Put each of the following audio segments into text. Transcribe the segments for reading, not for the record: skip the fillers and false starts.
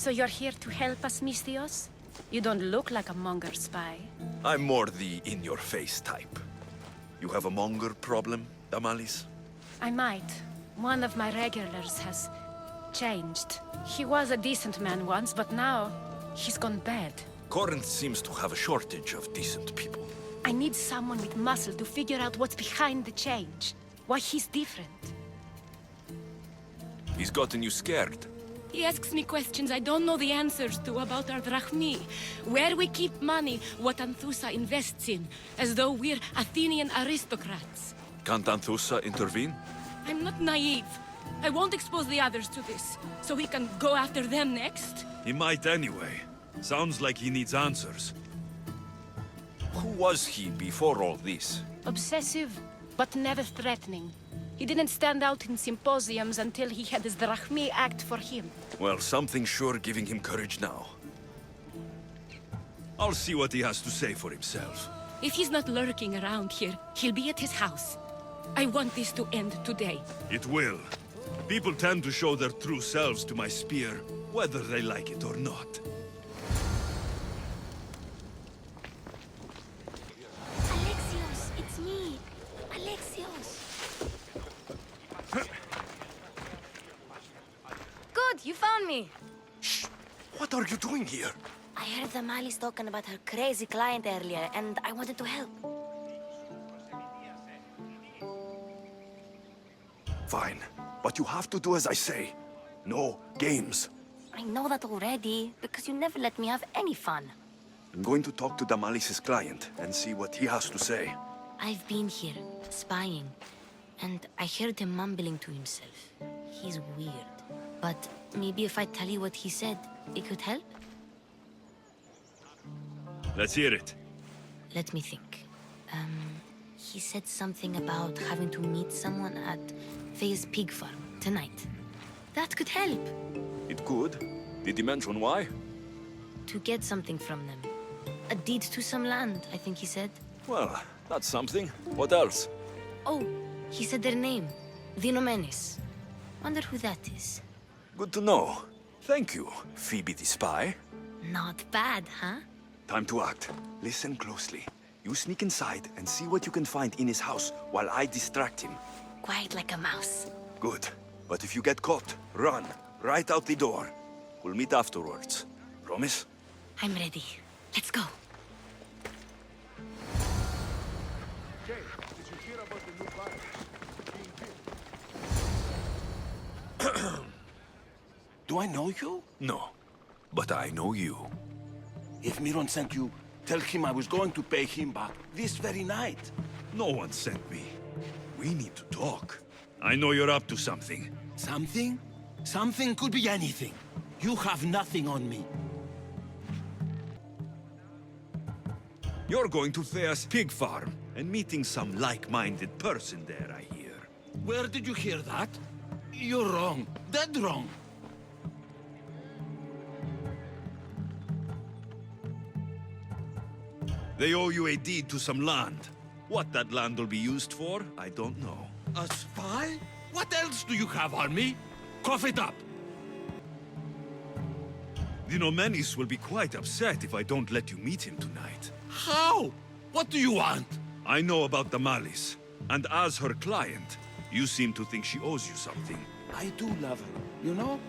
So you're here to help us, Misthios? You don't look like a monger spy. I'm more the in-your-face type. You have a monger problem, Damalis? I might. One of my regulars has changed. He was a decent man once, but now he's gone bad. Corinth seems to have a shortage of decent people. I need someone with muscle to figure out what's behind the change. Why he's different. He's gotten you scared. He asks me questions I don't know the answers to about our drachmi, where we keep money, what Anthusa invests in, as though we're Athenian aristocrats. Can't Anthusa intervene? I'm not naive. I won't expose the others to this, so he can go after them next. He might anyway. Sounds like he needs answers. Who was he before all this? Obsessive, but never threatening. He didn't stand out in symposiums until he had his drachmi act for him. Well, something's sure giving him courage now. I'll see what he has to say for himself. If he's not lurking around here, he'll be at his house. I want this to end today. It will. People tend to show their true selves to my spear, whether they like it or not. Alexios, it's me. Alexios. Good, you found me. Shh! What are you doing here? I heard the Mali's talking about her crazy client earlier, and I wanted to help. Fine, but you have to do as I say. No games. I know that already, because you never let me have any fun. I'm going to talk to Damalis' client and see what he has to say. I've been here, spying, and I heard him mumbling to himself. He's weird. But maybe if I tell you what he said, it could help? Let's hear it. Let me think. He said something about having to meet someone at Faye's pig farm tonight. That could help. It could. Did he mention why? To get something from them. A deed to some land, I think he said. Well, that's something. What else? Oh, he said their name. Vinomenes. Wonder who that is. Good to know. Thank you, Phoebe the spy. Not bad, huh? Time to act. Listen closely. You sneak inside and see what you can find in his house while I distract him. Quiet like a mouse. Good. But if you get caught, run. Right out the door. We'll meet afterwards. Promise? I'm ready. Let's go. Jay, did you hear about the new virus being built? Do I know you? No. But I know you. If Miron sent you, tell him I was going to pay him back this very night. No one sent me. We need to talk. I know you're up to something. Something? Something could be anything. You have nothing on me. You're going to Thea's pig farm and meeting some like-minded person there, I hear. Where did you hear that? You're wrong. Dead wrong. They owe you a deed to some land. What that land will be used for, I don't know. A spy? What else do you have on me? Cough it up. Vinomenes will be quite upset if I don't let you meet him tonight. How? What do you want? I know about Damalis, and as her client, you seem to think she owes you something. I do love her, you know?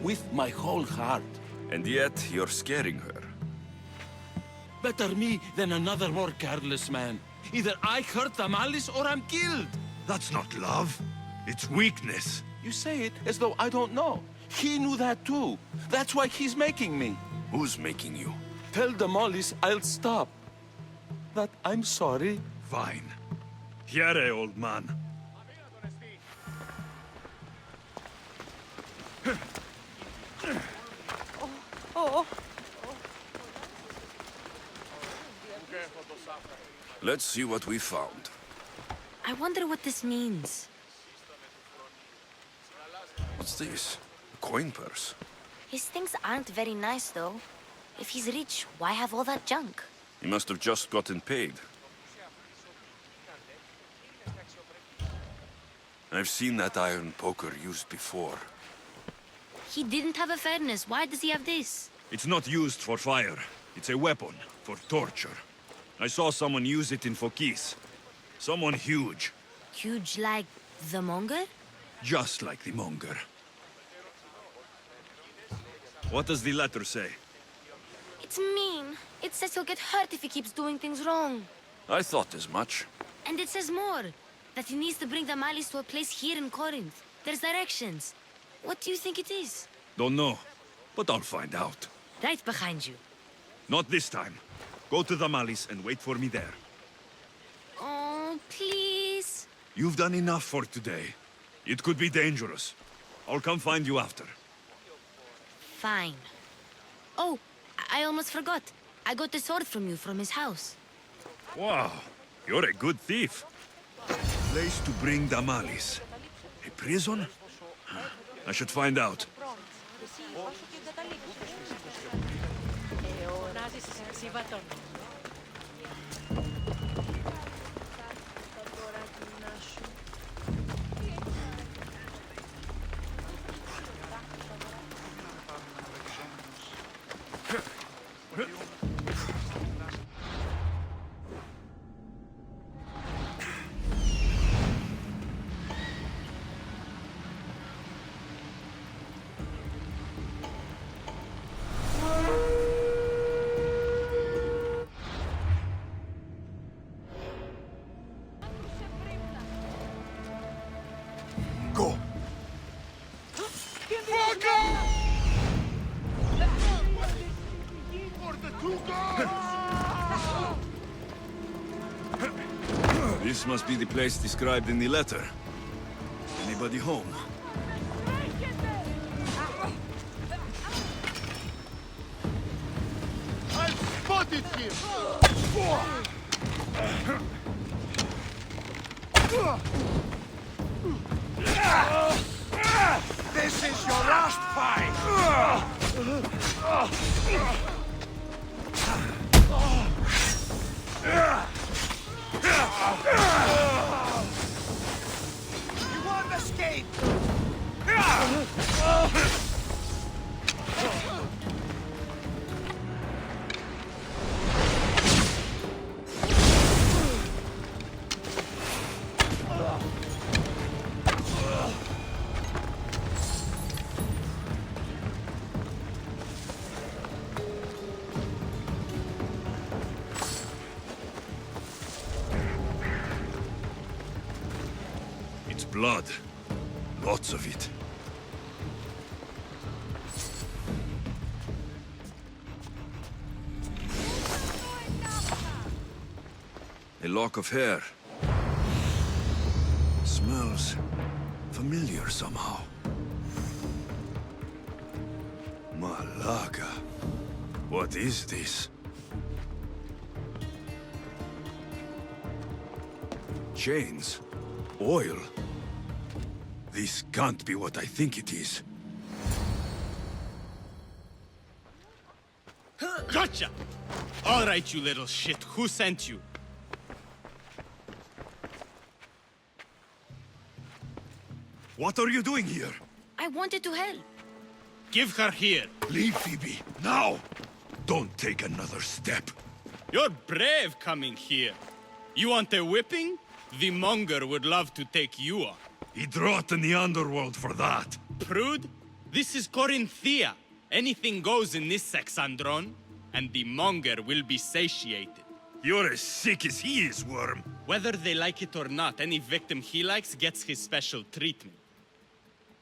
With my whole heart. And yet, you're scaring her. Better me than another more careless man. Either I hurt Damalis or I'm killed. That's not love. It's weakness. You say it as though I don't know. He knew that too. That's why he's making me. Who's making you? Tell Damalis I'll stop. That I'm sorry. Fine. Here, old man. Let's see what we found. I wonder what this means. What's this? A coin purse? His things aren't very nice, though. If he's rich, why have all that junk? He must have just gotten paid. I've seen that iron poker used before. He didn't have a furnace. Why does he have this? It's not used for fire. It's a weapon for torture. I saw someone use it in Phokis. Someone huge. Huge like the monger? Just like the monger. What does the letter say? It's mean. It says he'll get hurt if he keeps doing things wrong. I thought as much. And it says more. That he needs to bring the Malis to a place here in Corinth. There's directions. What do you think it is? Don't know, but I'll find out. Right behind you. Not this time. Go to the Malis and wait for me there. Oh, please. You've done enough for today. It could be dangerous. I'll come find you after. Fine. Oh, I almost forgot. I got the sword from you from his house. Wow, you're a good thief. Place to bring the Malis. A prison? I should find out. Go! This must be the place described in the letter. Anybody home? I've spotted him! This is your last fight! You won't escape! It's blood. Lots of it. A lock of hair. Smells familiar somehow. Malaga. What is this? Chains. Oil. This can't be what I think it is. Gotcha! All right, you little shit. Who sent you? What are you doing here? I wanted to help. Give her here. Leave, Phoebe, now! Don't take another step. You're brave coming here. You want a whipping? The monger would love to take you on. He'd rot in the underworld for that. Prude, this is Corinthia. Anything goes in this Kassandron, and the monger will be satiated. You're as sick as he is, Worm. Whether they like it or not, any victim he likes gets his special treatment.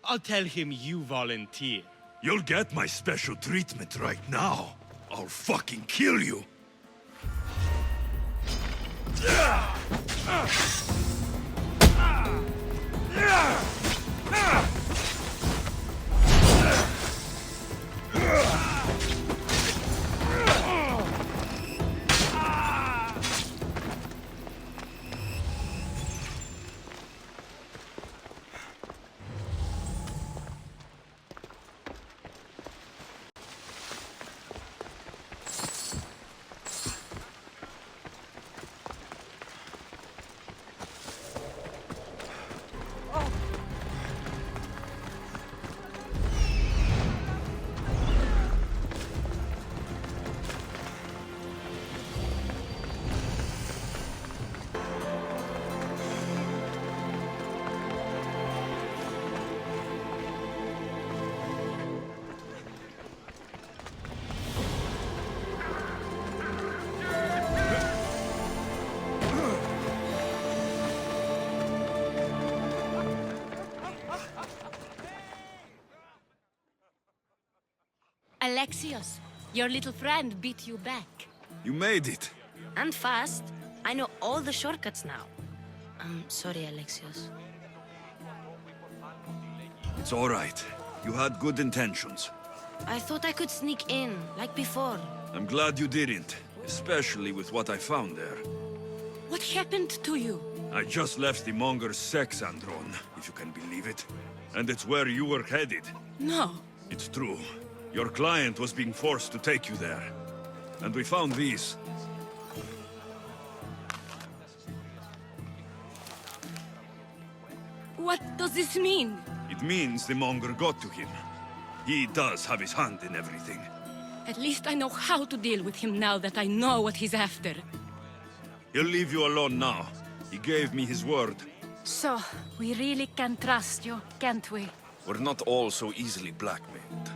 I'll tell him you volunteer. You'll get my special treatment right now. I'll fucking kill you. Alexios, your little friend beat you back. You made it. And fast. I know all the shortcuts now. I'm sorry, Alexios. It's all right. You had good intentions. I thought I could sneak in, like before. I'm glad you didn't, especially with what I found there. What happened to you? I just left the monger's Sexandron, if you can believe it. And it's where you were headed. No. It's true. Your client was being forced to take you there. And we found these. What does this mean? It means the monger got to him. He does have his hand in everything. At least I know how to deal with him now that I know what he's after. He'll leave you alone now. He gave me his word. So, we really can trust you, can't we? We're not all so easily blackmailed.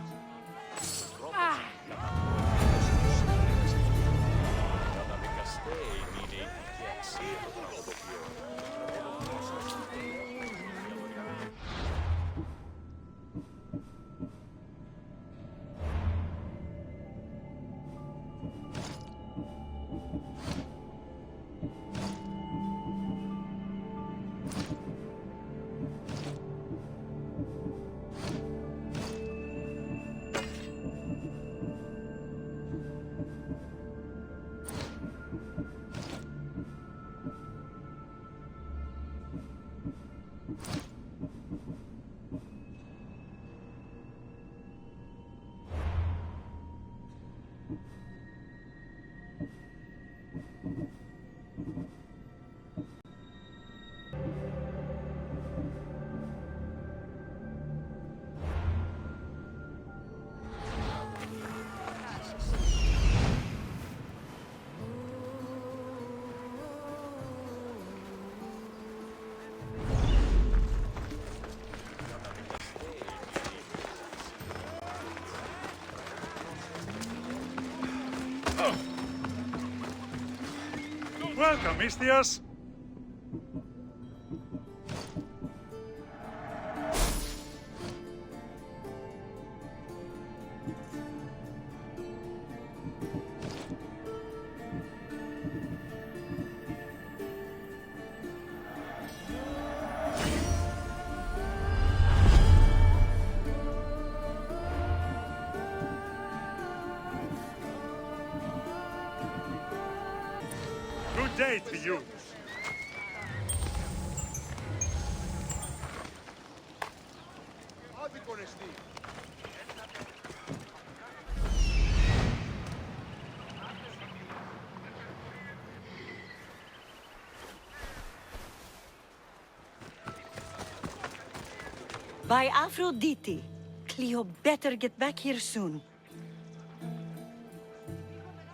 Welcome, Istias. Good day to you. By Aphrodite, Kleio better get back here soon.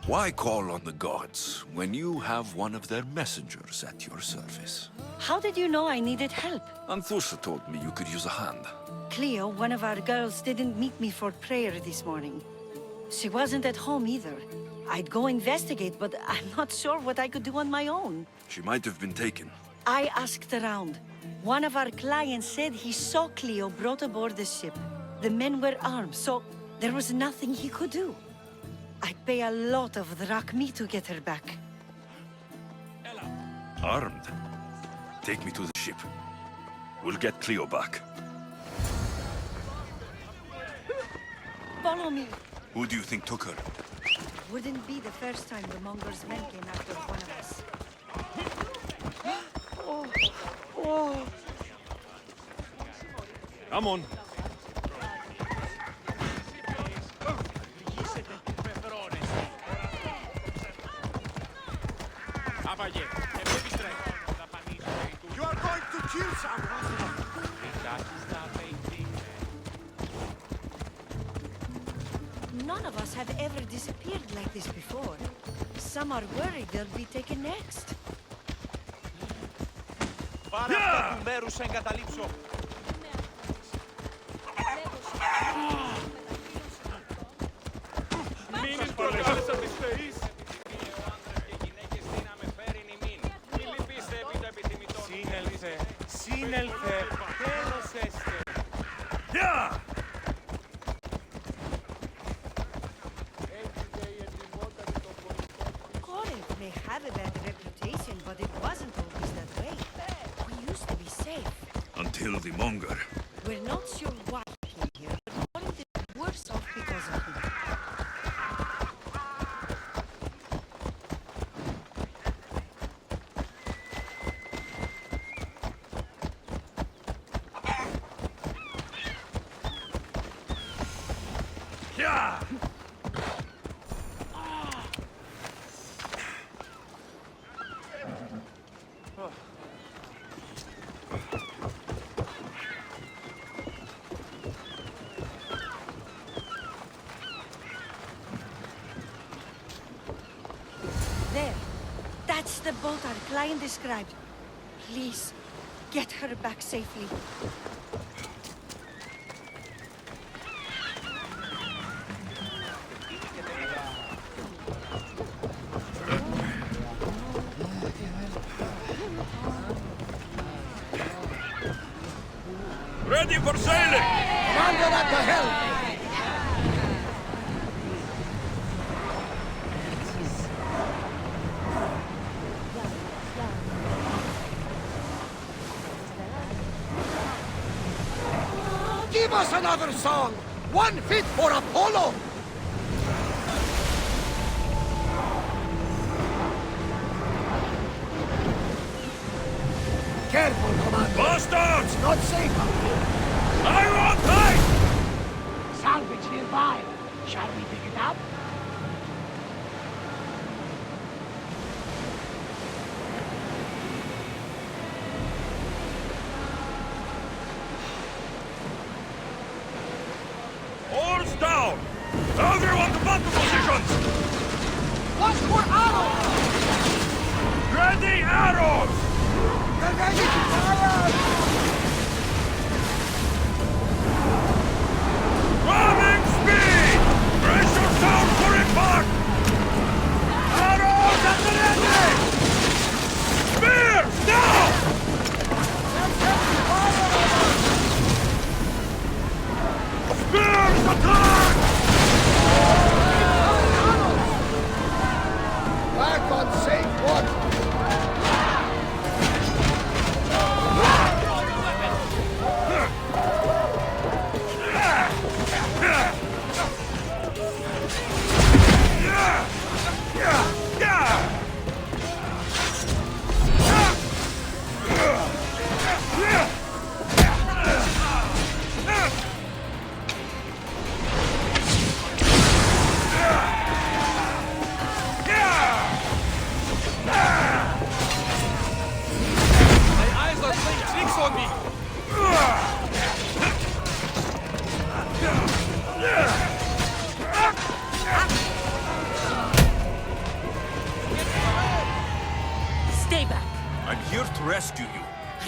Why call on the gods when you have one of their messengers at your service? How did you know I needed help? Anthusa told me you could use a hand. Kleio, one of our girls, didn't meet me for prayer this morning. She wasn't at home either. I'd go investigate, but I'm not sure what I could do on my own. She might have been taken. I asked around. One of our clients said he saw Kleio brought aboard the ship. The men were armed, so there was nothing he could do. I'd pay a lot of drachmi to get her back. Armed? Take me to the ship. We'll get Kleio back. Follow me. Who do you think took her? Wouldn't be the first time the Monger's men came after one of us. Come on. You are going to kill someone. None of us have ever disappeared like this before. Some are worried they'll be taken next. Πάρε αυτό του μέρους σε εγκαταλείψω. Μείνεις προκάλεσα της θεής. Σύνελθε, σύνελθε, τέλος έστε. have a bad reputation, but it wasn't always that way. We used to be safe. Until the monger. We're not sure why he came here, but Corinth is worse off because of him. Yeah! There. That's the boat our client described. Please, get her back safely. Ready for sailing! Commander at the helm! Give us another song! One fit for Apollo! Careful, Commander! Bastards! Not safe up here! I want tight! Salvage nearby. Shall we pick it up? Oars down! Everyone to battle positions! Watch for arrows! Ready arrows! Get ready to fire! Ramming speed! Brace yourself for impact! Arrows at the ready! Spears now! Spears attack! Back on safe water! Stay back. I'm here to rescue you.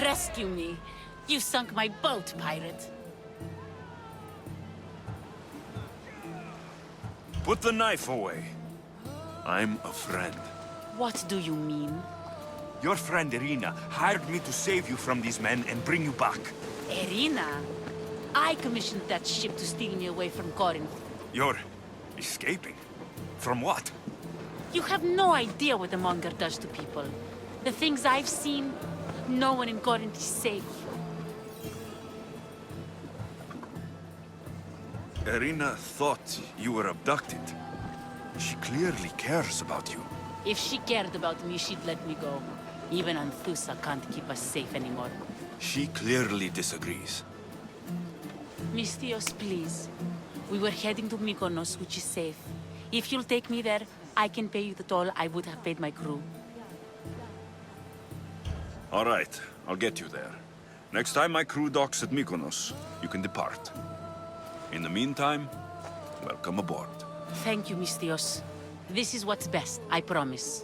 Rescue me. You sunk my boat, pirate. Put the knife away. I'm a friend. What do you mean? Your friend Irina hired me to save you from these men and bring you back. Irina? I commissioned that ship to steal me away from Corinth. You're escaping? From what? You have no idea what the monger does to people. The things I've seen, no one in Corinth is safe. Irina thought you were abducted. She clearly cares about you. If she cared about me, she'd let me go. Even Anthusa can't keep us safe anymore. She clearly disagrees. Misthios, please. We were heading to Mykonos, which is safe. If you'll take me there, I can pay you the toll I would have paid my crew. All right, I'll get you there. Next time my crew docks at Mykonos, you can depart. In the meantime, welcome aboard. Thank you, Misthios. This is what's best, I promise.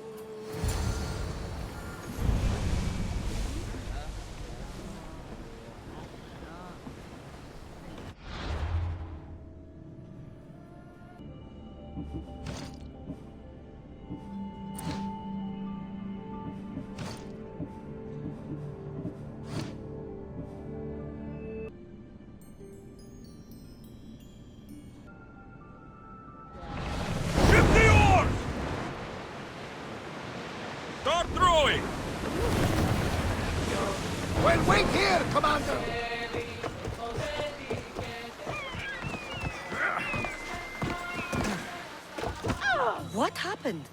What happened?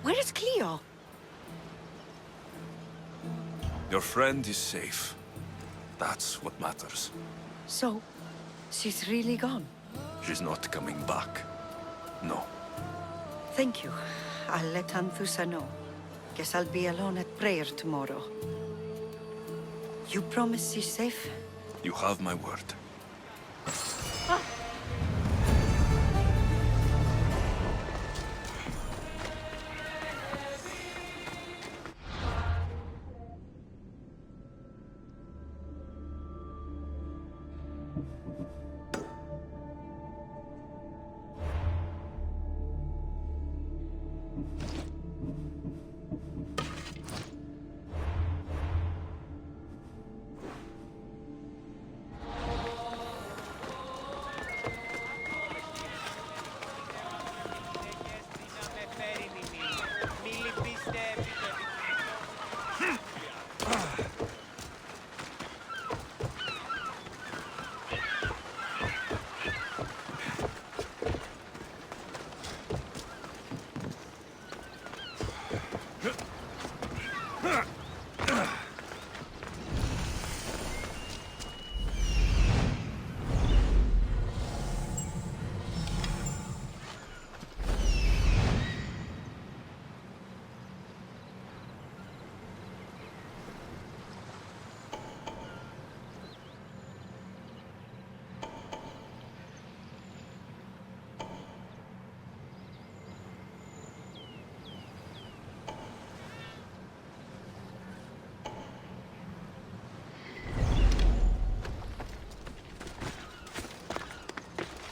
Where is Kleio? Your friend is safe. That's what matters. So, she's really gone. She's not coming back. No. Thank you. I'll let Anthusa know. Guess I'll be alone at prayer tomorrow. You promise she's safe? You have my word.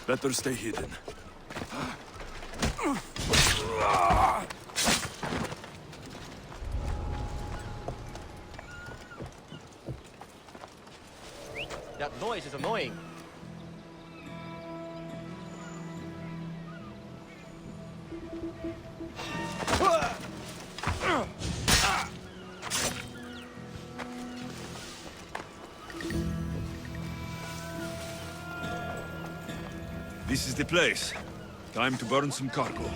Better stay hidden. That noise is annoying. This is the place. Time to burn some cargo.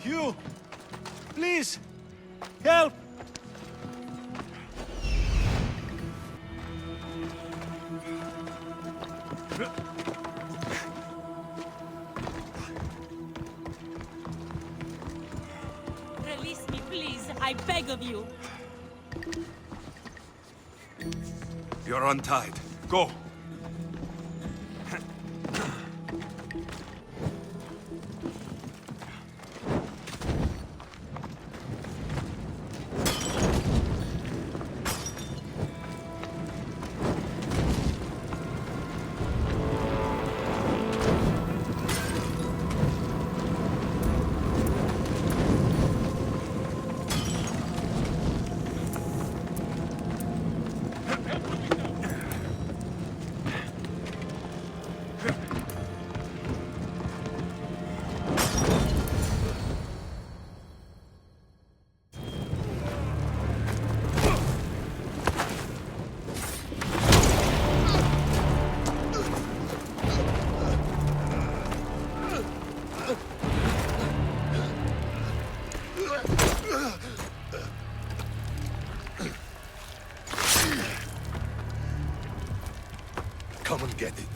You! Please! Help! Release me, please. I beg of you. You're untied. Go! Come and get it.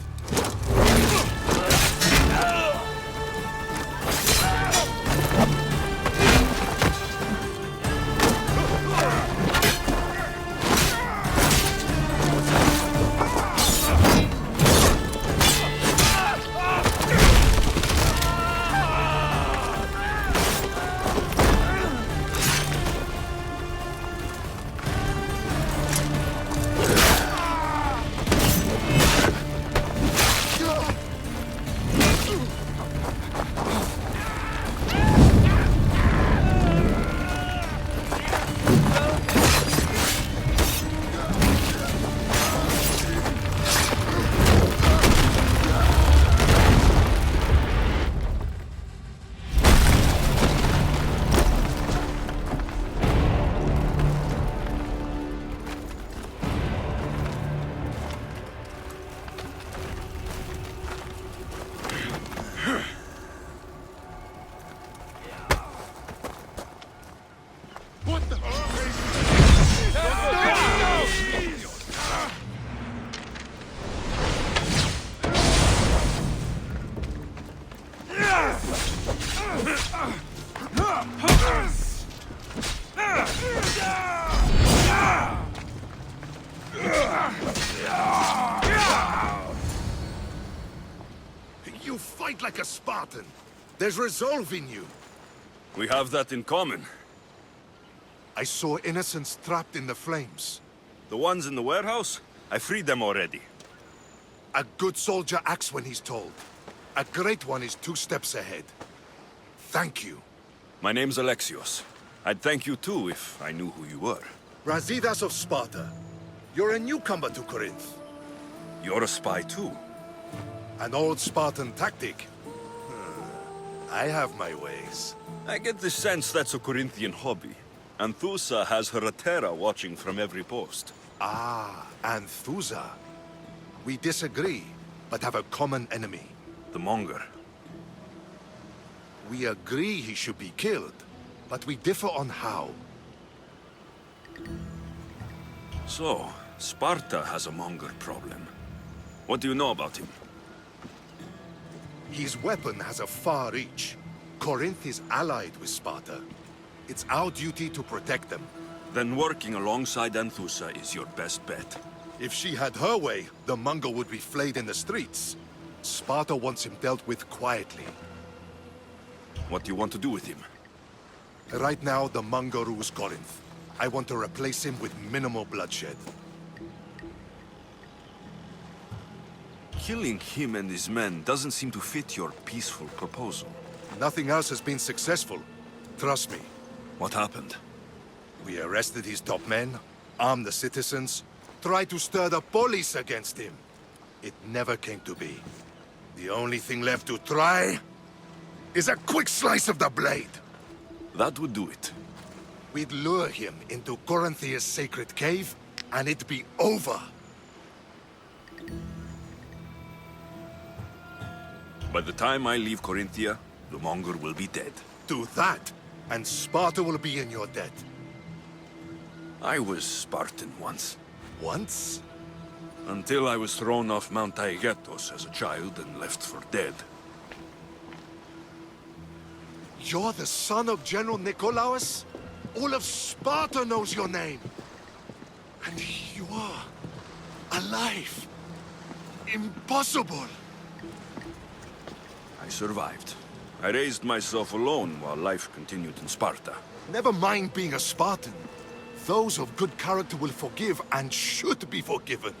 You fight like a Spartan. There's resolve in you. We have that in common. I saw innocents trapped in the flames. The ones in the warehouse? I freed them already. A good soldier acts when he's told. A great one is 2 steps ahead. Thank you. My name's Alexios. I'd thank you too if I knew who you were. Brasidas of Sparta. You're a newcomer to Corinth. You're a spy too. An old Spartan tactic. I have my ways. I get the sense that's a Corinthian hobby. Anthusa has her Atera watching from every post. Ah, Anthusa. We disagree, but have a common enemy. The Monger. We agree he should be killed, but we differ on how. So, Sparta has a Monger problem. What do you know about him? His weapon has a far reach. Corinth is allied with Sparta. It's our duty to protect them. Then working alongside Anthusa is your best bet. If she had her way, the Mongol would be flayed in the streets. Sparta wants him dealt with quietly. What do you want to do with him? Right now, the Mongol rules Corinth. I want to replace him with minimal bloodshed. Killing him and his men doesn't seem to fit your peaceful proposal. Nothing else has been successful. Trust me. What happened? We arrested his top men, armed the citizens, tried to stir the police against him. It never came to be. The only thing left to try is a quick slice of the blade. That would do it. We'd lure him into Corinthia's sacred cave, and it'd be over. By the time I leave Corinthia, the Monger will be dead. Do that, and Sparta will be in your debt. I was Spartan once. Once? Until I was thrown off Mount Taygetos as a child and left for dead. You're the son of General Nikolaos? All of Sparta knows your name. And you are alive. Impossible. I survived. I raised myself alone while life continued in Sparta. Never mind being a Spartan. Those of good character will forgive and should be forgiven.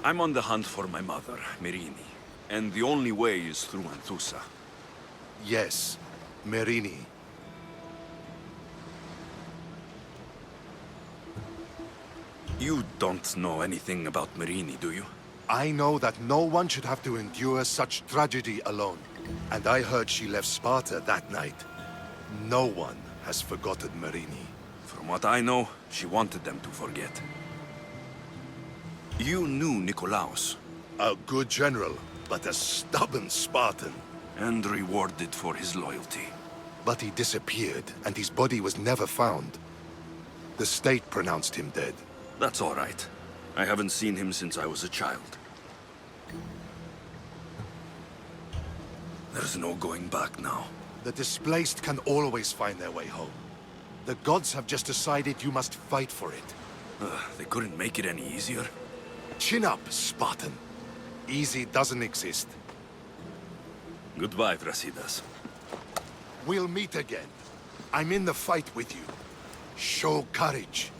I'm on the hunt for my mother, Merini. And the only way is through Anthusa. Yes, Merini. You don't know anything about Merini, do you? I know that no one should have to endure such tragedy alone. And I heard she left Sparta that night. No one has forgotten Merini. From what I know, she wanted them to forget. You knew Nikolaos. A good general, but a stubborn Spartan. And rewarded for his loyalty. But he disappeared, and his body was never found. The state pronounced him dead. That's all right. I haven't seen him since I was a child. There's no going back now. The displaced can always find their way home. The gods have just decided you must fight for it. They couldn't make it any easier. Chin up, Spartan. Easy doesn't exist. Goodbye, Brasidas. We'll meet again. I'm in the fight with you. Show courage.